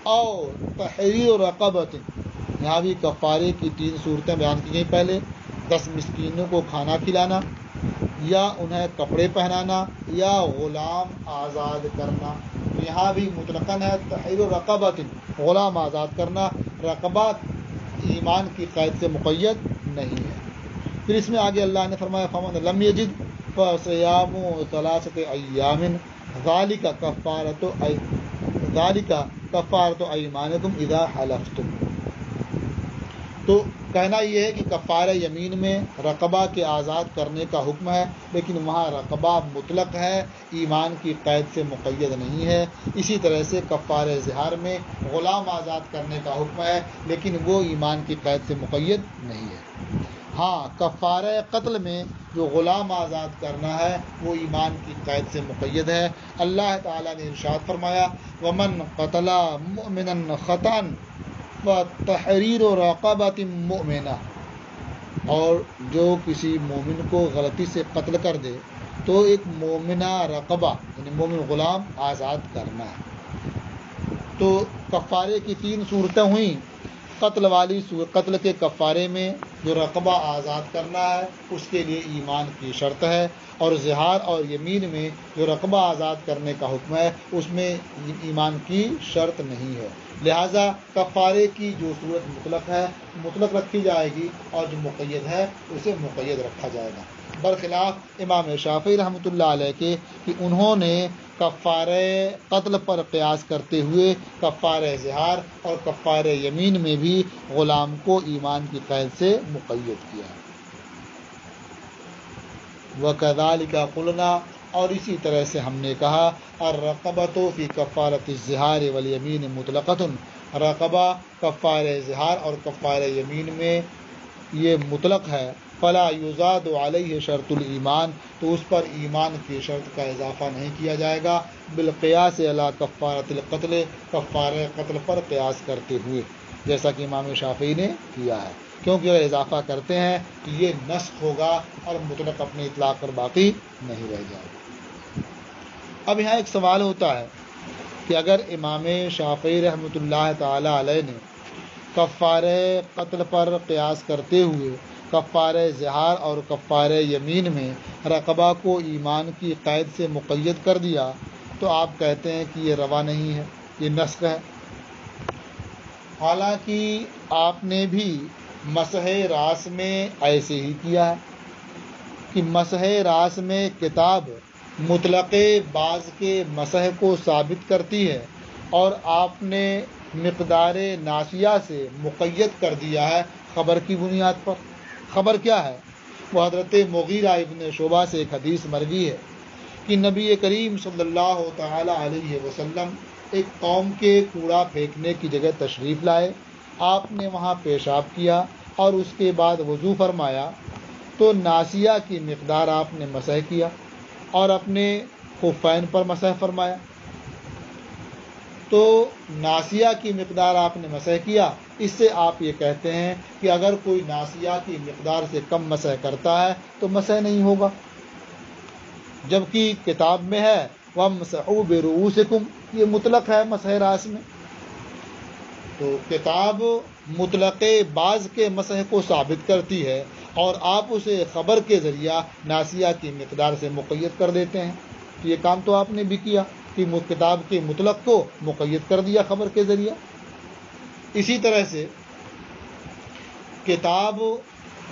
Speaker 1: أَوْ تَحْرِيرُ رَقَبَةٍ، یہاں بھی کفارے کی 3 صورتیں بیان کی گئیں۔ پہلے 10 مسکینوں کو کھانا کھلانا، یا انہیں کپڑے پہنانا، یا غلام آزاد کرنا، یہاں بھی مطلقاً ہے تحریر رقبۃ، غلام آزاد کرنا، رقبہ ایمان کی قید سے مقید نہیں ہے۔ پھر اس میں آگے اللہ نے فرمایا فمن لم یجد فصیام 3 ایام ذالک کفارۃ ایمانکم اذا حلفتم، تو کہنا یہ ہے کہ کفارہ یمین میں رقبہ کے آزاد کرنے کا حکم ہے، لیکن وہاں رقبہ مطلق ہے، ایمان کی قید سے مقید نہیں ہے۔ اسی طرح سے کفارہ زہار میں غلام آزاد کرنے کا حکم ہے، لیکن وہ ایمان کی قید سے مقید نہیں ہے۔ ہاں کفارہ قتل میں جو غلام آزاد کرنا ہے وہ ایمان کی قید سے مقید ہے۔ اللہ تعالیٰ نے ارشاد فرمایا وَمَنْ قَتَلَ مُؤْمِنًا خَطًأً فَتَحْرِيرُ رَقَبَةٍ مُؤْمِنَةٍ، اور جو کسی مومن کو غلطی سے قتل کر دے تو ایک مومنہ رقبہ یعنی مومن غلام آزاد کرنا ہے۔ تو کفارے کی 3 صورتیں ہوئیں۔ قتل کے کفارے میں جو رقبہ آزاد کرنا ہے اس کے لیے ایمان کی شرط ہے، اور زہار اور یمین میں جو رقبہ آزاد کرنے کا حکم ہے اس میں ایمان کی شرط نہیں ہے، لہٰذا کفارے کی جو صورت مطلق رکھی جائے گی، اور جو مقید ہے اسے مقید رکھا جائے گا، برخلاف امام شافعی رحمۃ اللہ علیہ کے کہ انہوں نے کفارہ قتل پر قیاس کرتے ہوئے کفارہ زہار اور کفارہ یمین میں بھی غلام کو ایمان کی قید سے مقید کیا ہے۔ وَكَذَلِكَ قُلْنَا، اور اسی طرح سے ہم نے کہا الرقبۃ فی کفارۃ الزہار والیمین مطلقۃ، رقبہ کفارہ زہار اور کفارہ یمین میں یہ مطلق ہے، فلا یزاد علیہ شرط الایمان، تو اس پر ایمان کی شرط کا اضافہ نہیں کیا جائے گا، بالقیاس علی کفارۃ القتل، کفارہ قتل پر قیاس کرتے ہوئے، جیسا کہ امام شافعی نے کیا ہے، کیونکہ اگر اضافہ کرتے ہیں کہ یہ نسخ ہوگا اور مطلق اپنے اطلاق پر باقی نہیں رہ جائے گا۔ اب یہاں ایک سوال ہوتا ہے کہ اگر امام شافعی رحمۃ اللہ تعالی علیہ نے کفارہ قتل پر قیاس کرتے ہوئے کفارہ زہار اور کفارہ یمین میں رقبہ کو ایمان کی قید سے مقید کر دیا، تو آپ کہتے ہیں کہ یہ روا نہیں ہے، یہ نسخ ہے، حالانکہ آپ نے بھی مسح راس میں ایسے ہی کیا ہے کہ مسح راس میں کتاب مطلق بعض کے مسح کو ثابت کرتی ہے، اور آپ نے مقدار ناسیہ سے مقید کر دیا ہے خبر کی بنیاد پر۔ خبر کیا ہے؟ وہ حضرت مغیرہ ابن شعبہ سے ایک حدیث مروی ہے کہ نبی کریم صلی اللہ تعالی علیہ وسلم ایک قوم کے کوڑا پھینکنے کی جگہ تشریف لائے، آپ نے وہاں پیشاب کیا اور اس کے بعد وضو فرمایا، تو ناسیہ کی مقدار آپ نے مسح کیا اور اپنے خفین پر مسح فرمایا، تو ناسیہ کی مقدار آپ نے مسح کیا، اس سے آپ یہ کہتے ہیں کہ اگر کوئی ناسیہ کی مقدار سے کم مسح کرتا ہے تو مسح نہیں ہوگا، جبکہ کتاب میں ہے وَامْسَحُوا بِرُؤُوسِكُمْ، یہ مطلق ہے مسح راس میں، تو کتاب مطلق بعض کے مسح کو ثابت کرتی ہے اور آپ اسے خبر کے ذریعہ ناسیہ کی مقدار سے مقید کر دیتے ہیں، یہ کام تو آپ نے بھی کیا کہ کتاب کے مطلق کو مقید کر دیا خبر کے ذریعہ۔ اسی طرح سے کتاب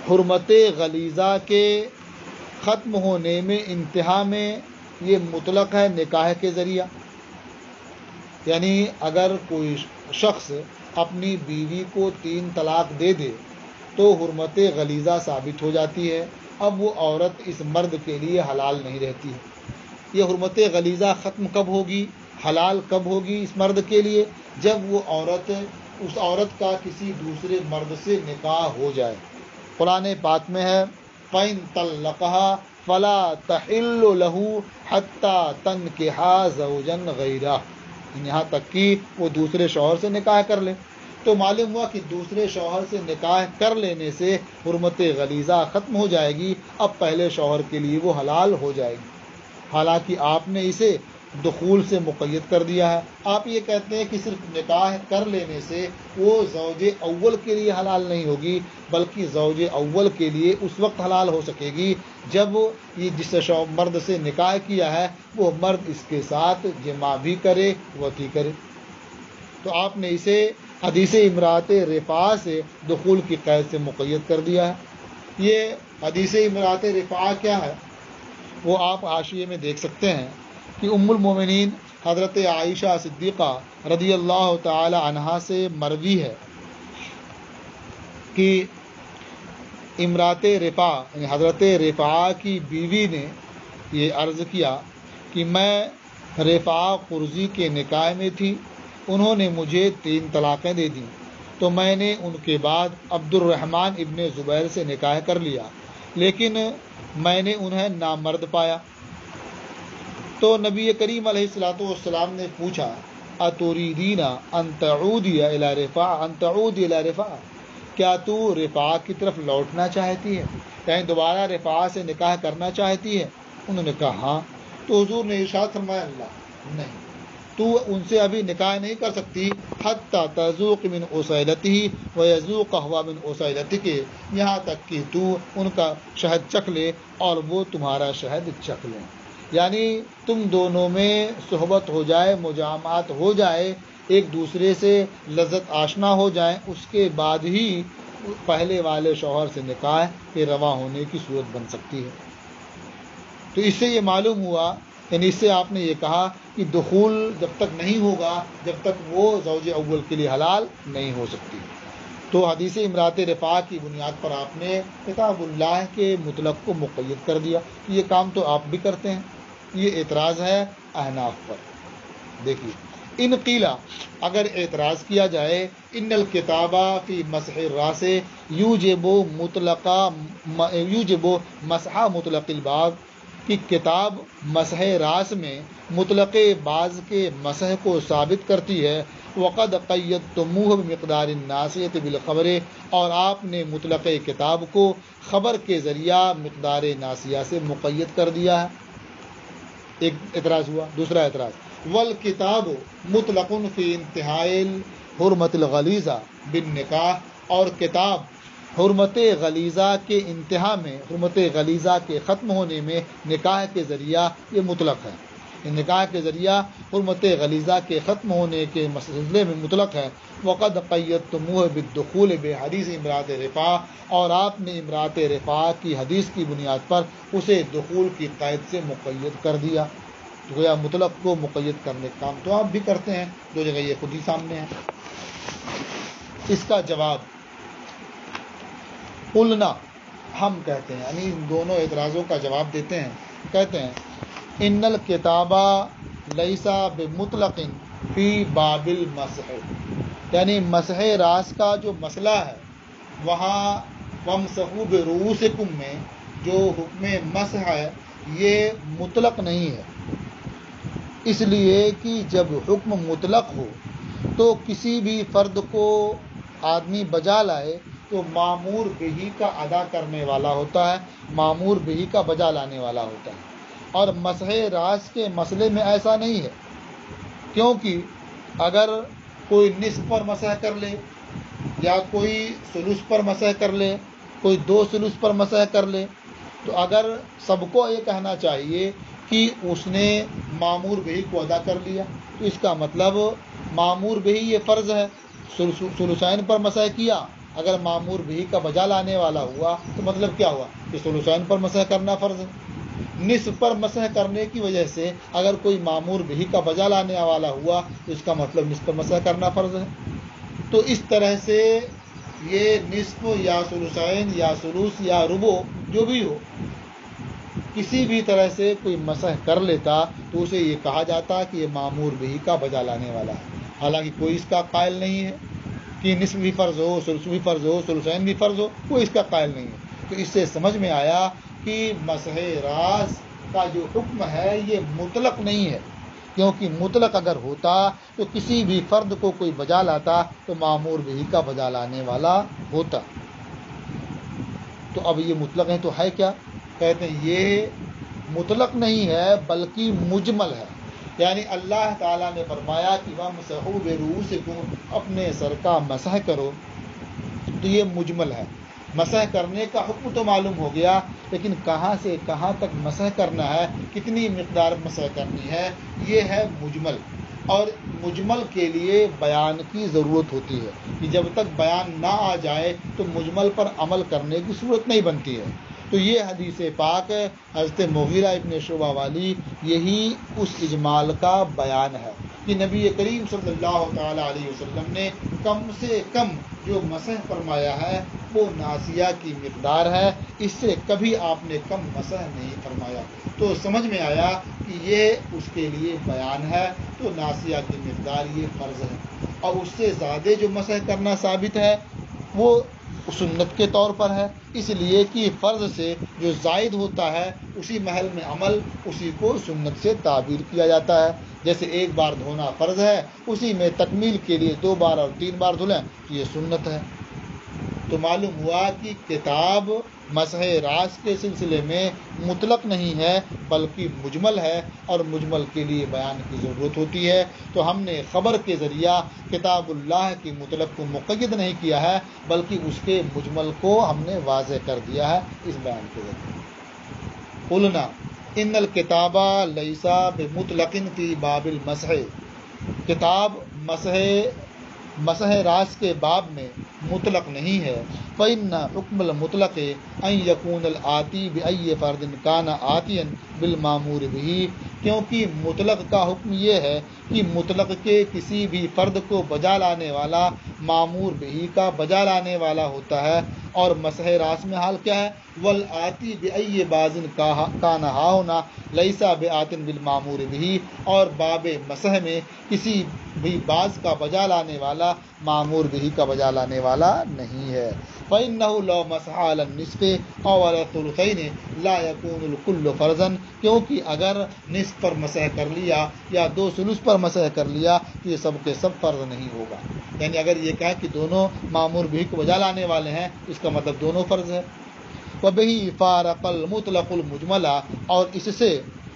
Speaker 1: حرمت غلیظہ کے ختم ہونے میں انتہا میں یہ مطلق ہے نکاح کے ذریعہ، یعنی اگر کوئی شخص اپنی بیوی کو 3 طلاق دے دے تو حرمت غلیظہ ثابت ہو جاتی ہے، اب وہ عورت اس مرد کے لیے حلال نہیں رہتی ہے۔ یہ حرمت غلیظہ ختم کب ہوگی، حلال کب ہوگی اس مرد کے لیے، جب وہ عورت اس عورت کا کسی دوسرے مرد سے نکاح ہو جائے۔ قرآن پاک میں ہے فَإِن طَلَّقَهَا فَلَا تَحِلُّ لَهُ حَتَّى تَنكِحَ زَوْجًا غَيْرَهُ، یہاں تک کہ وہ دوسرے شوہر سے نکاح کر لے۔ تو معلوم ہوا کہ دوسرے شوہر سے نکاح کر لینے سے حرمت غلیظہ ختم ہو جائے گی، اب پہلے شوہر کے لیے وہ حلال ہو جائے گی، حالانکہ آپ نے اسے دخول سے مقید کر دیا ہے۔ آپ یہ کہتے ہیں کہ صرف نکاح کر لینے سے وہ زوج اول کے لیے حلال نہیں ہوگی، بلکہ زوج اول کے لیے اس وقت حلال ہو سکے گی جب یہ جس مرد سے نکاح کیا ہے وہ مرد اس کے ساتھ جماع بھی کرے، وطی کرے۔ تو آپ نے اسے حدیث امرأۃ رفاعہ سے دخول کی قید سے مقید کر دیا ہے۔ یہ حدیث امرأۃ رفاعہ کیا ہے وہ آپ حاشیے میں دیکھ سکتے ہیں کہ ام المومنین حضرت عائشہ صدیقہ رضی اللہ تعالی عنہا سے مروی ہے کہ امرأۃ رفاعہ یعنی حضرت رفاعہ کی بیوی نے یہ عرض کیا کہ میں رفاعہ قرظی کے نکاح میں تھی، انہوں نے مجھے 3 طلاقیں دے دیں، تو میں نے ان کے بعد عبد الرحمن ابن زبیر سے نکاح کر لیا، لیکن میں نے انہیں نامرد پایا۔ تو نبی کریم علیہ الصلوۃ والسلام نے پوچھا اتریدین ان تعودی الی رفاعہ، کیا تو رفاعہ کی طرف لوٹنا چاہتی ہے، یعنی دوبارہ رفاعہ سے نکاح کرنا چاہتی ہے؟ انہوں نے کہا ہاں۔ تو حضور نے ارشاد فرمایا اللہ نہیں، تو ان سے ابھی نکاح نہیں کر سکتی حتی تذوق من عسیلتہ ویذوق ہوا من عسیلتک، یہاں تک کہ تو ان کا شہد چکھ لے اور وہ تمہارا شہد چکھ لیں، یعنی تم دونوں میں صحبت ہو جائے، مجامعات ہو جائے، ایک دوسرے سے لذت آشنا ہو جائیں، اس کے بعد ہی پہلے والے شوہر سے نکاح کے روا ہونے کی صورت بن سکتی ہے۔ تو اس سے یہ معلوم ہوا، یعنی اس سے آپ نے یہ کہا کہ دخول جب تک نہیں ہوگا جب تک وہ زوج اول کے لیے حلال نہیں ہو سکتی۔ تو حدیث امرأۃ رفاعہ کی بنیاد پر آپ نے کتاب اللہ کے مطلق کو مقید کر دیا کہ یہ کام تو آپ بھی کرتے ہیں۔ یہ اعتراض ہے احناف پر۔ دیکھیے ان قیلا، اگر اعتراض کیا جائے ان الکتابہ فی مسح الراس یوجب مسح مطلق البعض، کہ کتاب مسح راس میں مطلق بعض کے مسح کو ثابت کرتی ہے، وقد قیدتموہ بمقدار الناسیۃ بالخبر، اور آپ نے مطلق کتاب کو خبر کے ذریعہ مقدار ناسیہ سے مقید کر دیا ہے۔ ایک اعتراض ہوا۔ دوسرا اعتراض والکتاب مطلق فی انتہاء حرمت الغلیظہ بالنکاح، اور کتاب حرمت غلیظہ کے انتہا میں، حرمت غلیظہ کے ختم ہونے میں نکاح کے ذریعہ یہ مطلق ہے، نکاح کے ذریعہ حرمت غلیظہ کے ختم ہونے کے مسئلے میں مطلق ہے۔ وقد قیدتموہ بالدخول بحدیث امرأۃ رفاعہ، اور آپ نے امرأۃ رفاعہ کی حدیث کی بنیاد پر اسے دخول کی قید سے مقید کر دیا۔ گویا مطلق کو مقید کرنے کا کام تو آپ بھی کرتے ہیں، 2 جگہ یہ خود ہی سامنے ہے۔ اس کا جواب قلنا، ہم کہتے ہیں، یعنی ان دونوں اعتراضوں کا جواب دیتے ہیں، کہتے ہیں ان الکتابہ لیسا بمطلق فی باب المسح، یعنی مسح راس کا جو مسئلہ ہے وہاں وامسحوا برؤوسکم میں جو حکم مسح ہے یہ مطلق نہیں ہے، اس لیے کہ جب حکم مطلق ہو تو کسی بھی فرد کو آدمی بجا لائے تو مامور بہی کا ادا کرنے والا ہوتا ہے، مامور بہی کا بجا لانے والا ہوتا ہے۔ اور مسح راس کے مسئلے میں ایسا نہیں ہے، کیونکہ اگر کوئی نصف پر مسح کر لے یا کوئی ثلث پر مسح کر لے، کوئی 2 ثلث پر مسح کر لے، تو اگر سب کو یہ کہنا چاہیے کہ اس نے مامور بہی کو ادا کر لیا، تو اس کا مطلب مامور بہی یہ فرض ہے۔ ثلثین پر مسح کیا، اگر مامور بہی کا بجا لانے والا ہوا تو مطلب کیا ہوا کہ ثلثین پر مسح کرنا فرض ہے۔ نصف پر مسح کرنے کی وجہ سے اگر کوئی مامور بہی کا بجا لانے والا ہوا تو اس کا مطلب نصف پر مسح کرنا فرض ہے۔ تو اس طرح سے یہ نصف یا ثلثین یا ثلث یا ربع جو بھی ہو، کسی بھی طرح سے کوئی مسح کر لیتا تو اسے یہ کہا جاتا کہ یہ مامور بہی کا بجا لانے والا ہے، حالانکہ کوئی اس کا قائل نہیں ہے کہ نصف بھی فرض ہو، ثلث بھی فرض ہو، ثلثین بھی فرض ہو، کوئی اس کا قائل نہیں ہے۔ تو اس سے سمجھ میں آیا کہ مسح راس کا جو حکم ہے یہ مطلق نہیں ہے، کیونکہ مطلق اگر ہوتا تو کسی بھی فرد کو کوئی بجا لاتا تو مامور بہی کا بجا لانے والا ہوتا۔ تو اب یہ مطلق ہے تو ہے کیا؟ کہتے ہیں یہ مطلق نہیں ہے بلکہ مجمل ہے، یعنی اللہ تعالیٰ نے فرمایا کہ وَامْسَحُوا بِرُؤُوسِكُمْ، اپنے سر کا مسح کرو، تو یہ مجمل ہے۔ مسح کرنے کا حکم تو معلوم ہو گیا، لیکن کہاں سے کہاں تک مسح کرنا ہے، کتنی مقدار مسح کرنی ہے، یہ ہے مجمل۔ اور مجمل کے لیے بیان کی ضرورت ہوتی ہے کہ جب تک بیان نہ آ جائے تو مجمل پر عمل کرنے کی صورت نہیں بنتی ہے۔ تو یہ حدیث پاک حضرت مغیرہ ابن شعبہ والی یہی اس اجمال کا بیان ہے کہ نبی کریم صلی اللہ تعالیٰ علیہ وسلم نے کم سے کم جو مسح فرمایا ہے وہ ناسیہ کی مقدار ہے، اس سے کبھی آپ نے کم مسح نہیں فرمایا۔ تو سمجھ میں آیا کہ یہ اس کے لیے بیان ہے، تو ناسیہ کی مقدار یہ فرض ہے، اور اس سے زیادہ جو مسح کرنا ثابت ہے وہ سنت کے طور پر ہے، اس لیے کہ فرض سے جو زائد ہوتا ہے اسی محل میں عمل، اسی کو سنت سے تعبیر کیا جاتا ہے۔ جیسے ایک بار دھونا فرض ہے، اسی میں تکمیل کے لیے 2 بار اور 3 بار دھلیں تو یہ سنت ہے۔ تو معلوم ہوا کہ کتاب مسح راس کے سلسلے میں مطلق نہیں ہے بلکہ مجمل ہے، اور مجمل کے لیے بیان کی ضرورت ہوتی ہے۔ تو ہم نے خبر کے ذریعہ کتاب اللہ کی مطلق کو مقید نہیں کیا ہے بلکہ اس کے مجمل کو ہم نے واضح کر دیا ہے اس بیان کے ذریعے۔ قلنا ان الکتاب لیس بمطلق فی باب المسح، کتاب مسح راس کے باب میں مطلق نہیں ہے۔ فإن حکم المطلق ان یکون الآتی بأی فرد کان آتیا بالمامور بہ، کیونکہ مطلق کا حکم یہ ہے کہ مطلق کے کسی بھی فرد کو بجا لانے والا مامور بہ کا بجا لانے والا ہوتا ہے۔ اور مسح راس میں حال کیا ہے؟ والآتی بأی باز کان ہاہنا لیس بآت بالمامور بہ، اور باب مسح میں کسی بھی باز کا بجا لانے والا مامور بہ کا بجا لانے والا نہیں ہے۔ فإنه لو مسح على النصف أو على الثلثين لا يكون الكل فرضا، کیونکہ اگر نصف پر مسح کر لیا یا 2 ثلث پر مسح کر لیا تو یہ سب کے سب فرض نہیں ہوگا۔ یعنی اگر یہ کہا کہ دونوں مامور بہ کو بجا لانے والے ہیں اس کا مطلب دونوں فرض ہے۔ وبه فارق المطلق المجمل، اور اس سے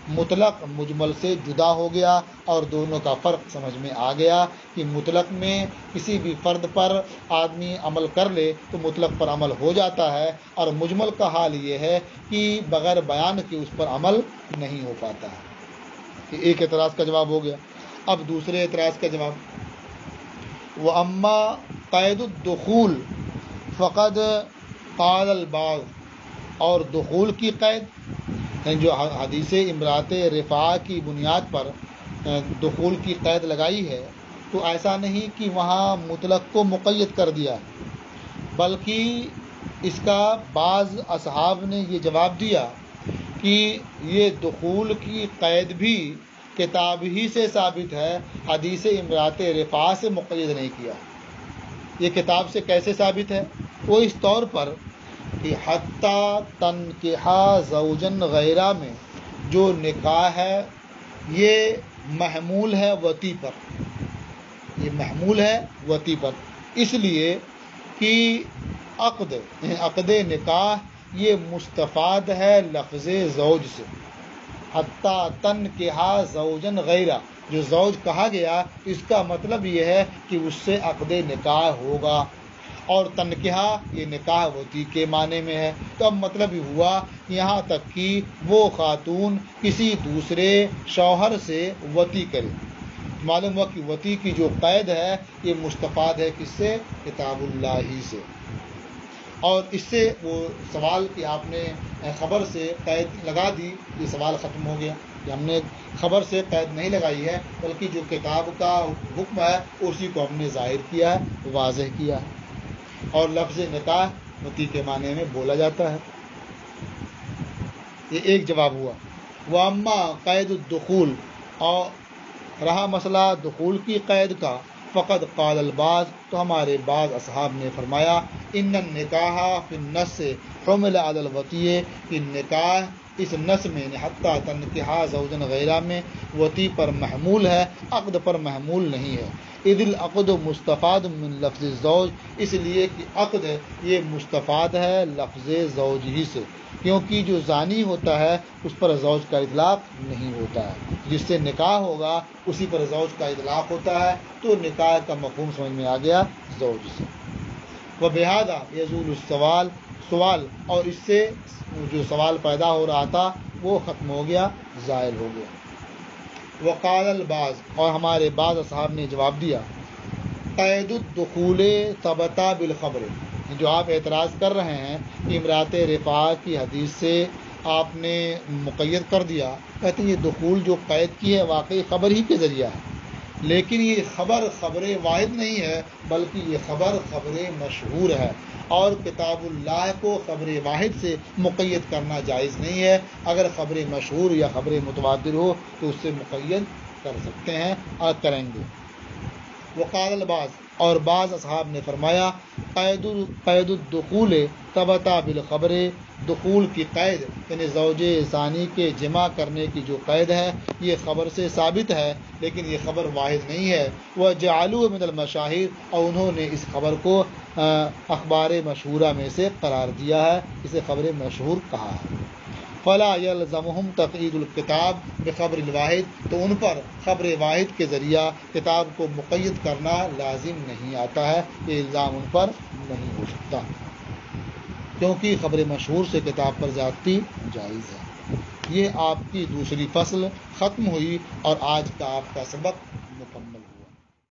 Speaker 1: مطلق مجمل سے جدا ہو گیا اور دونوں کا فرق سمجھ میں آ گیا کہ مطلق میں کسی بھی فرد پر آدمی عمل کر لے تو مطلق پر عمل ہو جاتا ہے، اور مجمل کا حال یہ ہے کہ بغیر بیان کے اس پر عمل نہیں ہو پاتا ہے۔ یہ ایک اعتراض کا جواب ہو گیا۔ اب دوسرے اعتراض کا جواب، وَأَمَّا قید الدخول فقد قال البعض، اور دخول کی قید جو حدیث امرات رفاع کی بنیاد پر دخول کی قید لگائی ہے، تو ایسا نہیں کہ وہاں مطلق کو مقید کر دیا، بلکہ اس کا بعض اصحاب نے یہ جواب دیا کہ یہ دخول کی قید بھی کتاب ہی سے ثابت ہے، حدیث امرات رفاع سے مقید نہیں کیا۔ یہ کتاب سے کیسے ثابت ہے؟ وہ اس طور پر کہ حتیٰ تنکحا زوجن غیرہ میں جو نکاح ہے یہ محمول ہے وطی پر، یہ محمول ہے وطی پر، اس لیے کہ عقد نکاح یہ مستفاد ہے لفظ زوج سے، حتیٰ تنکحا زوجن غیرہ، جو زوج کہا گیا اس کا مطلب یہ ہے کہ اس سے عقد نکاح ہوگا، اور تنکحہ یہ نکاح وطی کے معنی میں ہے۔ تو اب مطلب یہ ہوا یہاں تک کہ وہ خاتون کسی دوسرے شوہر سے وطی کرے، معلوم ہوا کہ وطی کی جو قید ہے یہ مستفاد ہے کس سے؟ کتاب اللہ ہی سے۔ اور اس سے وہ سوال کہ آپ نے خبر سے قید لگا دی، یہ سوال ختم ہو گیا کہ ہم نے خبر سے قید نہیں لگائی ہے، بلکہ جو کتاب کا حکم ہے اسی کو ہم نے ظاہر کیا ہے، واضح کیا ہے۔ اور لفظ نکاح وطی کے معنی میں بولا جاتا ہے۔ یہ ایک جواب ہوا۔ واما قید الدخول، اور رہا مسئلہ دخول کی قید کا، فقد قال البعض، تو ہمارے بعض اصحاب نے فرمایا، ان النکاح فی النص حمل علی الوطی، کہ نکاح اس نص میں حتیٰ تنکحا زوجن غیرہ میں وطی پر محمول ہے، عقد پر محمول نہیں ہے۔ اذ العقد مستفاد من لفظ الزوج، اس لیے کہ عقد یہ مستفاد ہے لفظ زوج ہی سے، کیونکہ جو زانی ہوتا ہے اس پر زوج کا اطلاق نہیں ہوتا ہے، جس سے نکاح ہوگا اسی پر زوج کا اطلاق ہوتا ہے، تو نکاح کا مفہوم سمجھ میں آ گیا زوج سے۔ وبہذا یزول السوال، سوال اور اس سے جو سوال پیدا ہو رہا تھا وہ ختم ہو گیا، زائل ہو گیا۔ وقال البعض، اور ہمارے بعض اصحاب نے جواب دیا، قید الدخول ثبت بالخبر، جو آپ اعتراض کر رہے ہیں کہ امرأت رفاعہ کی حدیث سے آپ نے مقید کر دیا، کہتے ہیں یہ دخول جو قید کی ہے واقعی خبر ہی کے ذریعہ ہے، لیکن یہ خبر واحد نہیں ہے، بلکہ یہ خبر مشہور ہے، اور کتاب اللہ کو خبر واحد سے مقید کرنا جائز نہیں ہے۔ اگر خبر مشہور یا خبر متواتر ہو تو اس سے مقید کر سکتے ہیں اور کریں گے۔ وقال البعض، اور بعض اصحاب نے فرمایا، قید الدخول ثبت بالخبر، دخول کی قید یعنی زوج ثانی کے جمع کرنے کی جو قید ہے یہ خبر سے ثابت ہے، لیکن یہ خبر واحد نہیں ہے۔ وجعلوه من المشاہیر، اور انہوں نے اس خبر کو اخبار مشہورہ میں سے قرار دیا ہے، اسے خبر مشہور کہا ہے۔ فلا يلزمهم تقعید الکتاب بخبر الواحد، تو ان پر خبر واحد کے ذریعہ کتاب کو مقید کرنا لازم نہیں آتا ہے، یہ الزام ان پر نہیں ہو سکتا، کیونکہ خبر مشہور سے کتاب پر زیادتی جائز ہے۔ یہ آپ کی دوسری فصل ختم ہوئی، اور آج کا آپ کا سبق